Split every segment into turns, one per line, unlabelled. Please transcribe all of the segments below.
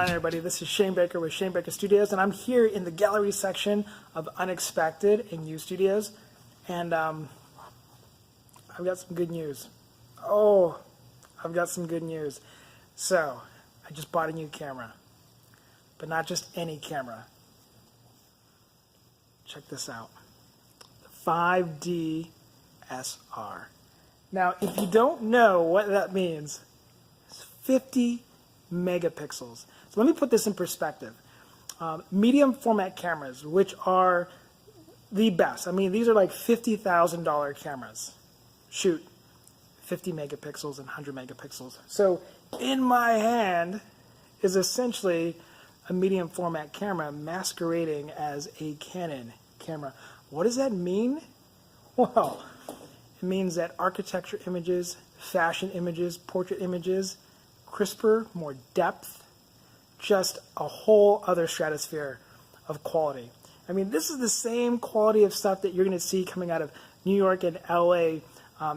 on, everybody? This is Shane Baker with Shane Baker Studios, and I'm here in the gallery section of Unexpected in U Studios, and I've got some good news. Oh, I've got some good news. So, I just bought a new camera, but not just any camera. Check this out. The 5dsr. Now, if you don't know what that means, it's 50 megapixels. So let me put this in perspective. Medium format cameras, which are the best. I mean, these are like $50,000 cameras. Shoot, 50 megapixels and 100 megapixels. So in my hand is essentially a medium format camera masquerading as a Canon camera. What does that mean? Well, it means that architecture images, fashion images, portrait images, crisper, more depth, just a whole other stratosphere of quality. I mean, this is the same quality of stuff that you're going to see coming out of New York and LA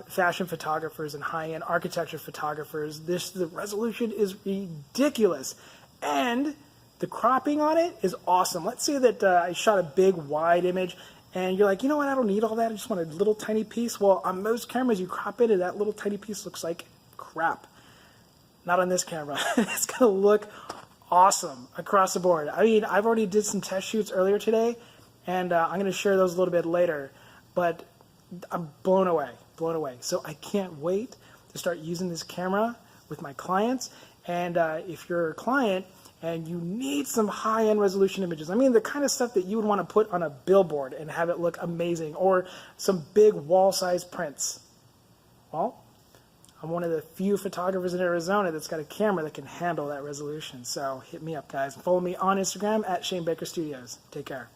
fashion photographers and high-end architecture photographers. The resolution is ridiculous, and the cropping on it is awesome. Let's say that I shot a big wide image, and you're like, you know what, I don't need all that, I just want a little tiny piece. Well, on most cameras, you crop it, and that little tiny piece looks like crap. Not on this camera. It's going to look awesome across the board. I mean, I've already did some test shoots earlier today, and I'm going to share those a little bit later, but I'm blown away, blown away. So I can't wait to start using this camera with my clients, and if you're a client and you need some high-end resolution images, I mean the kind of stuff that you would want to put on a billboard and have it look amazing, or some big wall-sized prints, well, I'm one of the few photographers in Arizona that's got a camera that can handle that resolution. So hit me up, guys. Follow me on Instagram at Shane Baker Studios. Take care.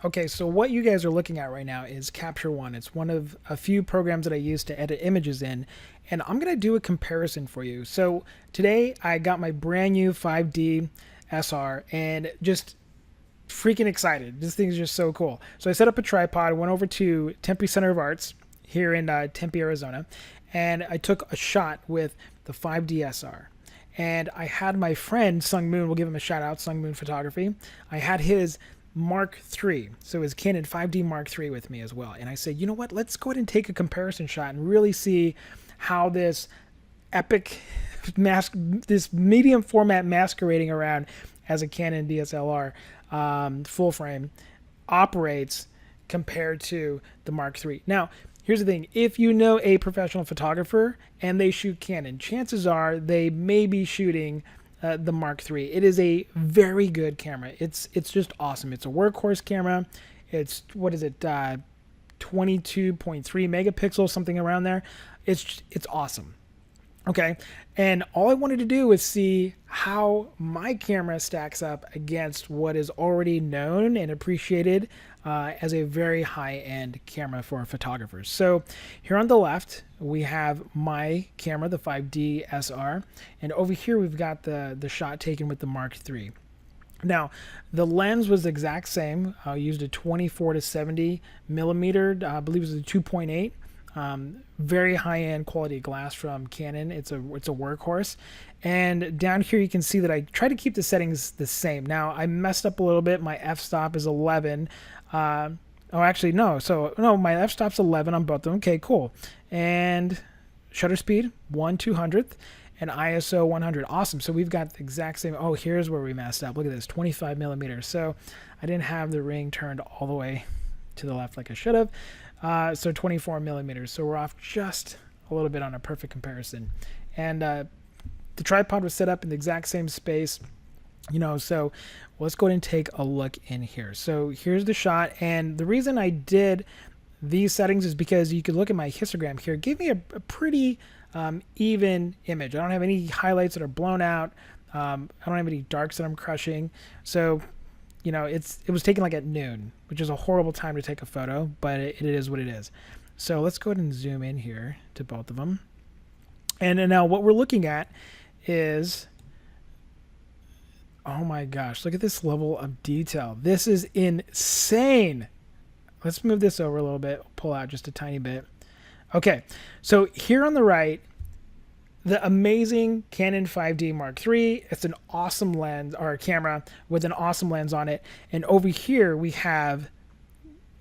Okay, so what you guys are looking at right now is Capture One. It's one of a few programs that I use to edit images in, and I'm going to do a comparison for you. So today I got my brand new 5dsr and just freaking excited. This thing is just so cool. So I set up a tripod, went over to Tempe Center of Arts here in Tempe, Arizona, and I took a shot with the 5dsr. And I had my friend, Sung Moon, we'll give him a shout out, Sung Moon Photography. I had his Mark III, so his Canon 5D Mark III with me as well. And I said, you know what, let's go ahead and take a comparison shot and really see how this epic this medium format masquerading around as a Canon DSLR full frame operates compared to the Mark III. Now, here's the thing, if you know a professional photographer and they shoot Canon, chances are they may be shooting the Mark III. It is a very good camera. It's just awesome. It's a workhorse camera. It's, what is it, 22.3 megapixels, something around there. It's awesome. Okay, and all I wanted to do was see how my camera stacks up against what is already known and appreciated as a very high-end camera for photographers. So here on the left, we have my camera, the 5dsr, and over here we've got the shot taken with the Mark III. Now, the lens was the exact same. I used a 24 to 70 millimeter, I believe it was a 2.8. Very high-end quality glass from Canon. It's a workhorse. And down here you can see that I try to keep the settings the same. Now I messed up a little bit. My f-stop is 11. Oh, actually no. So no, my f-stop's 11 on both of them. Okay, cool. And shutter speed 1/200th and ISO 100. Awesome. So we've got the exact same. Oh, here's where we messed up. Look at this, 25 millimeters. So I didn't have the ring turned all the way to the left like I should have. So 24 millimeters. So we're off just a little bit on a perfect comparison. And the tripod was set up in the exact same space, you know, so let's go ahead and take a look in here. So here's the shot. And the reason I did these settings is because you could look at my histogram here. It gave me a pretty even image. I don't have any highlights that are blown out. I don't have any darks that I'm crushing. So, you know, it was taken like at noon, which is a horrible time to take a photo, but it is what it is. So let's go ahead and zoom in here to both of them. And now what we're looking at is, oh my gosh, look at this level of detail. This is insane. Let's move this over a little bit, pull out just a tiny bit. Okay, so here on the right, the amazing Canon 5D Mark III. It's an awesome lens, or a camera with an awesome lens on it. And over here we have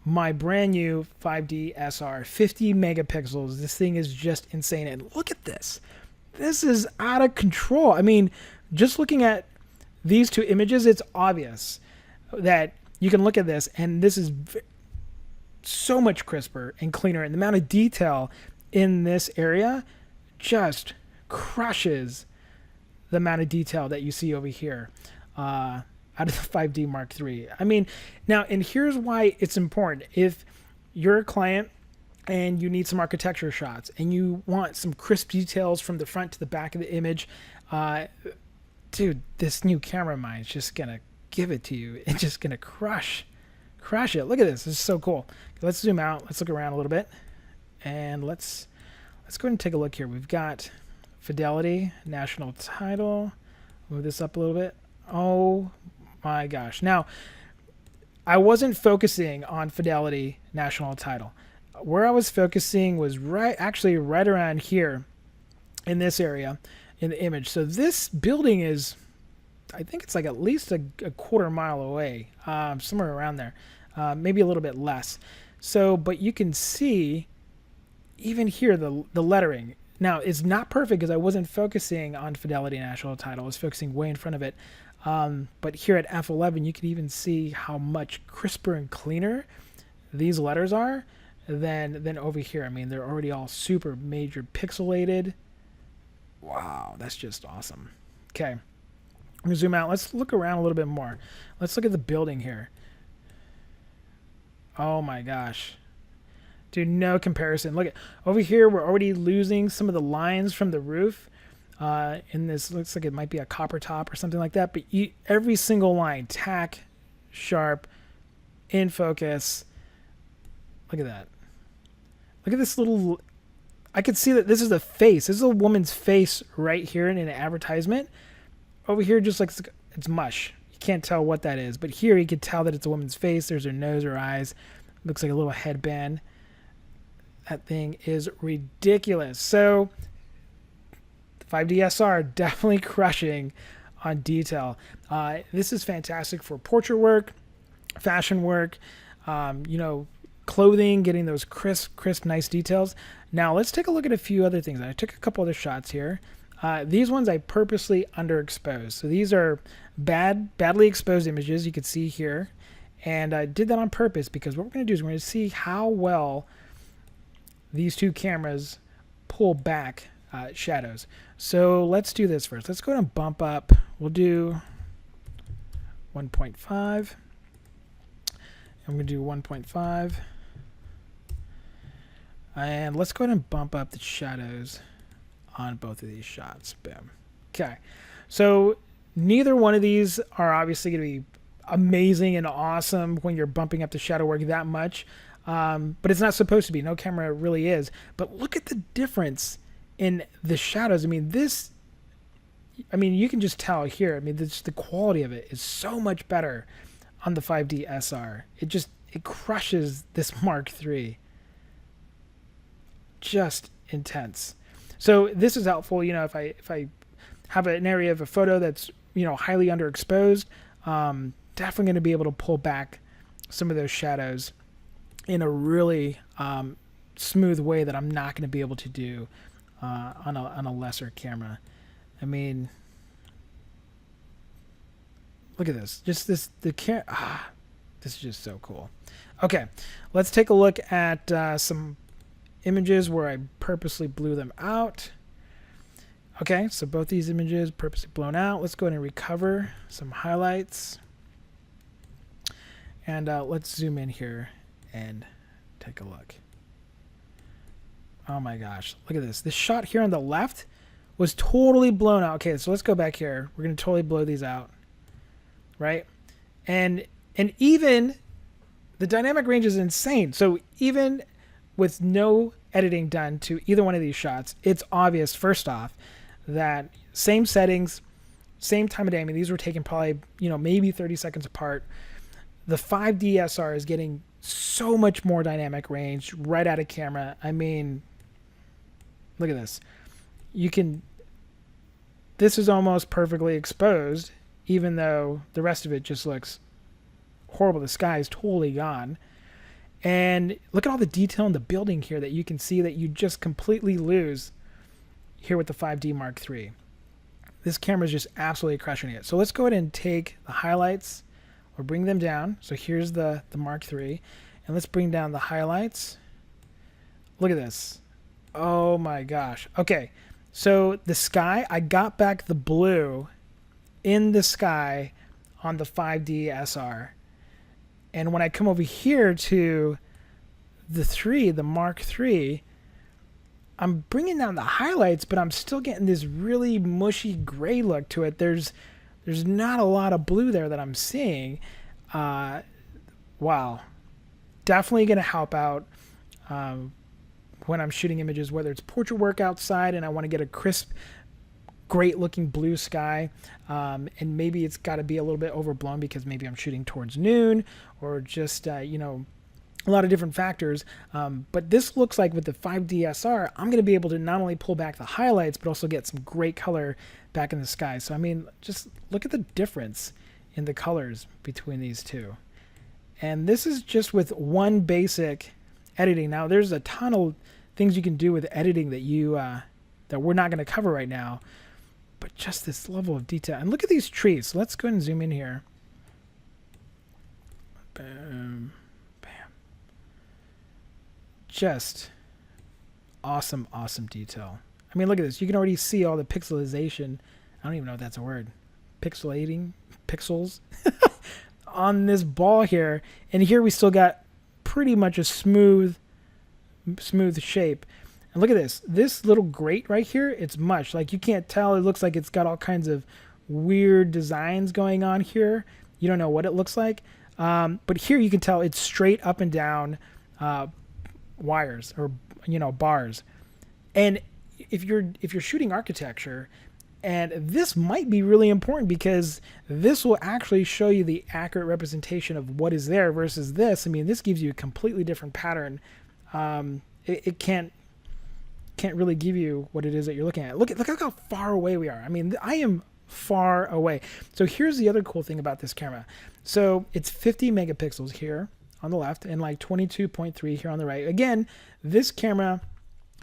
my brand new 5dsr, 50 megapixels. This thing is just insane. And look at this. This is out of control. I mean, just looking at these two images, it's obvious that you can look at this and this is so much crisper and cleaner. And the amount of detail in this area just crushes the amount of detail that you see over here out of the 5D Mark III. I mean, now, and here's why it's important. If you're a client and you need some architecture shots and you want some crisp details from the front to the back of the image, dude, this new camera of mine is just going to give it to you. It's just going to crush it. Look at this. This is so cool. Let's zoom out. Let's look around a little bit. And let's go ahead and take a look here. We've got fidelity, national title. Move this up a little bit. Oh my gosh. Now, I wasn't focusing on fidelity, national title. Where I was focusing was actually right around here in this area in the image. So this building is, I think it's like at least a quarter mile away, somewhere around there, maybe a little bit less. So, but you can see even here the lettering. Now, it's not perfect because I wasn't focusing on fidelity national title. I was focusing way in front of it. But here at f11, you can even see how much crisper and cleaner these letters are than over here. I mean, they're already all super major pixelated. Wow, that's just awesome. Okay, I'm going to zoom out. Let's look around a little bit more. Let's look at the building here. Oh my gosh. Dude, no comparison. Look at over here, we're already losing some of the lines from the roof. In this, looks like it might be a copper top or something like that. But every single line, tack, sharp, in focus. Look at that. Look at this little. I could see that this is a face. This is a woman's face right here in an advertisement. Over here, just like it's mush. You can't tell what that is. But here, you can tell that it's a woman's face. There's her nose, her eyes. Looks like a little headband. That thing is ridiculous. So 5dsr definitely crushing on detail. This is fantastic for portrait work, fashion work, clothing, getting those crisp, nice details. Now let's take a look at a few other things. I took a couple other shots here. These ones I purposely underexposed. So these are badly exposed images you can see here. And I did that on purpose because what we're going to do is we're going to see how well these two cameras pull back shadows. So let's do this first. Let's go ahead and bump up. We'll do 1.5. I'm going to do 1.5. And let's go ahead and bump up the shadows on both of these shots. Boom. Okay. So neither one of these are obviously going to be amazing and awesome when you're bumping up the shadow work that much. But it's not supposed to be. No camera really is. But look at the difference in the shadows. I mean, you can just tell here. I mean, the quality of it is so much better on the 5dsr. It crushes this Mark III. Just intense. So this is helpful. If I have an area of a photo that's highly underexposed, definitely going to be able to pull back some of those shadows in a really smooth way that I'm not going to be able to do on a lesser camera. I mean, look at this. Just this this is just so cool. Okay, let's take a look at some images where I purposely blew them out. Okay, so both these images purposely blown out. Let's go ahead and recover some highlights. And let's zoom in here and take a look. Oh my gosh, look at this. This shot here on the left was totally blown out. Okay, so let's go back here. We're going to totally blow these out, right? And even the dynamic range is insane. So even with no editing done to either one of these shots, it's obvious, first off, that same settings, same time of day. I mean, these were taken probably, maybe 30 seconds apart. The 5dsr is getting so much more dynamic range right out of camera. I mean, look at this. You can, this is almost perfectly exposed, even though the rest of it just looks horrible. The sky is totally gone. And look at all the detail in the building here that you can see that you just completely lose here with the 5D Mark III. This camera is just absolutely crushing it. So let's go ahead and take the highlights or bring them down. So here's the Mark III. And let's bring down the highlights. Look at this. Oh my gosh. Okay. So the sky, I got back the blue in the sky on the 5dsr. And when I come over here to the Mark III, I'm bringing down the highlights, but I'm still getting this really mushy gray look to it. There's not a lot of blue there that I'm seeing. Wow. Definitely going to help out when I'm shooting images, whether it's portrait work outside and I want to get a crisp, great looking blue sky, and maybe it's got to be a little bit overblown because maybe I'm shooting towards noon or just you know, a lot of different factors. But this looks like with the 5dsr, I'm going to be able to not only pull back the highlights but also get some great color back in the sky. So I mean, just look at the difference in the colors between these two. And this is just with one basic editing. Now there's a ton of things you can do with editing that you that we're not going to cover right now, but just this level of detail. And look at these trees. So let's go ahead and zoom in here. Boom, bam. Just awesome detail. I mean, look at this. You can already see all the pixelization. I don't even know if that's a word. Pixelating pixels on this ball here. And here we still got pretty much a smooth shape. And look at this little grate right here, it's mush. Like you can't tell, it looks like it's got all kinds of weird designs going on here. You don't know what it looks like. But here you can tell it's straight up and down wires or, you know, bars. And if you're shooting architecture, and this might be really important because this will actually show you the accurate representation of what is there versus this. I mean, this gives you a completely different pattern. It can't really give you what it is that you're looking at. Look how far away we are. I mean, I am far away. So here's the other cool thing about this camera. So it's 50 megapixels here on the left and like 22.3 here on the right. Again, this camera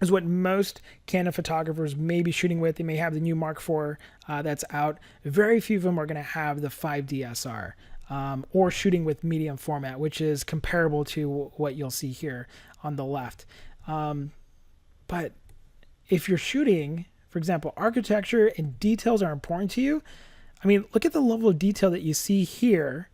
is what most Canon photographers may be shooting with. They may have the new Mark IV that's out. Very few of them are going to have the 5dsr or shooting with medium format, which is comparable to what you'll see here on the left. But if you're shooting, for example, architecture and details are important to you. I mean, look at the level of detail that you see here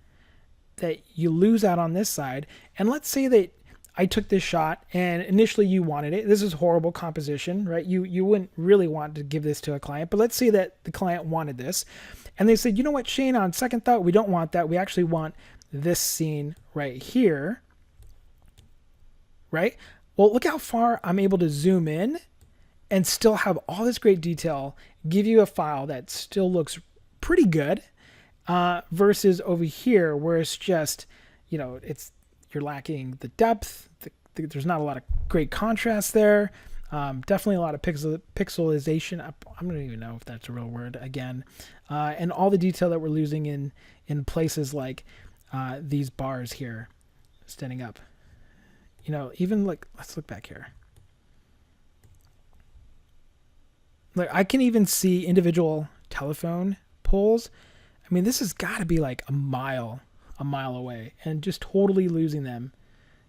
that you lose out on this side. And let's say that I took this shot and initially you wanted it. This is horrible composition, right? You wouldn't really want to give this to a client, but let's say that the client wanted this and they said, you know what, Shane, on second thought, we don't want that. We actually want this scene right here, right? Well, look how far I'm able to zoom in and still have all this great detail, give you a file that still looks pretty good, versus over here where it's just, you know, you're lacking the depth. There's not a lot of great contrast there. Definitely a lot of pixelization. I don't even know if that's a real word again. And all the detail that we're losing in places like these bars here standing up. You know, even like, let's look back here. Like I can even see individual telephone poles. I mean, this has got to be like a mile away and just totally losing them.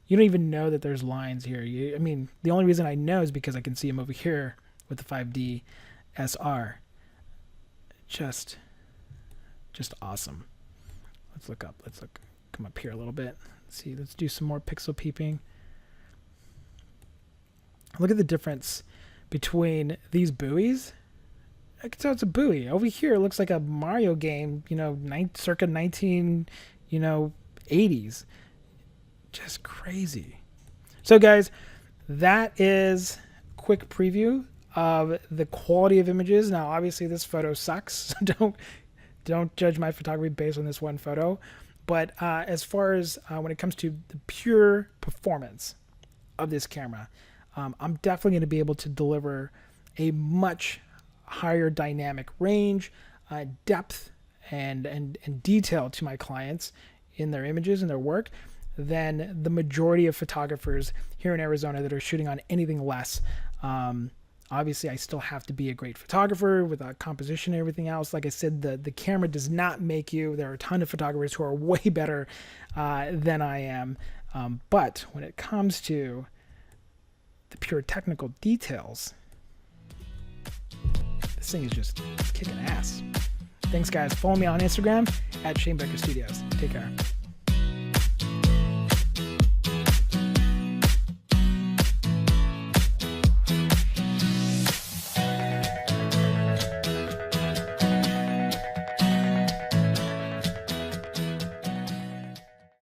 You don't even know that there's lines here. I mean, the only reason I know is because I can see them over here with the 5dsr. Just awesome. Let's look up. Come up here a little bit. Let's see. Let's do some more pixel peeping. Look at the difference between these buoys. I can tell it's a buoy. Over here, it looks like a Mario game, you know, circa 80s. Just crazy. So guys, that is a quick preview of the quality of images. Now, obviously this photo sucks. So don't judge my photography based on this one photo. But as far as when it comes to the pure performance of this camera, I'm definitely going to be able to deliver a much higher dynamic range, depth, and detail to my clients in their images and their work than the majority of photographers here in Arizona that are shooting on anything less. Obviously, I still have to be a great photographer with a composition and everything else. Like I said, the camera does not make you. There are a ton of photographers who are way better than I am. But when it comes to the pure technical details, this thing is just kicking ass. Thanks, guys. Follow me on Instagram at Shane Becker Studios. Take care.